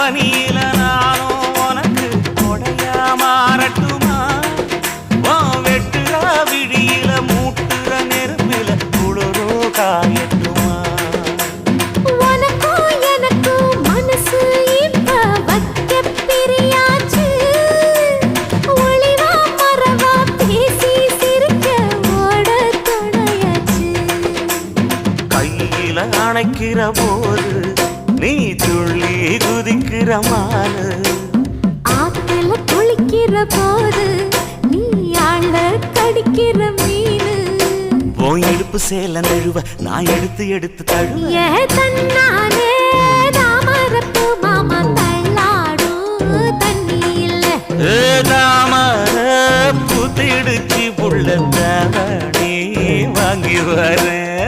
பனியில நானும் உனக்கு கொடையா மாறட்டுமா வெட்டுற விடியில மூட்டுற நெருப்பில குளிரோ காயட்டுமா உனக்கும் எனக்கும் மனசு இப்ப வைக்க பிரியாச்சு ஒளிவா மறவா பேசி சிரிக்க ஓட துணையாச்சு கையில அணைக்கிற போது நீ துள்ளி குதிக்கிற மானு ஆத்துல குளிக்கிற போது நீ ஆள கடிக்கிற மீனு உன் இடுப்பு சேல நழுவ நான் எடுத்து எடுத்து தழுவ ஏ தன்னானே தாமரப்பு மாமா தள்ளாடும் தண்ணி இல்ல தாமர புத்திடுச்சு புள்ள தாவணி வாங்கி வரேன்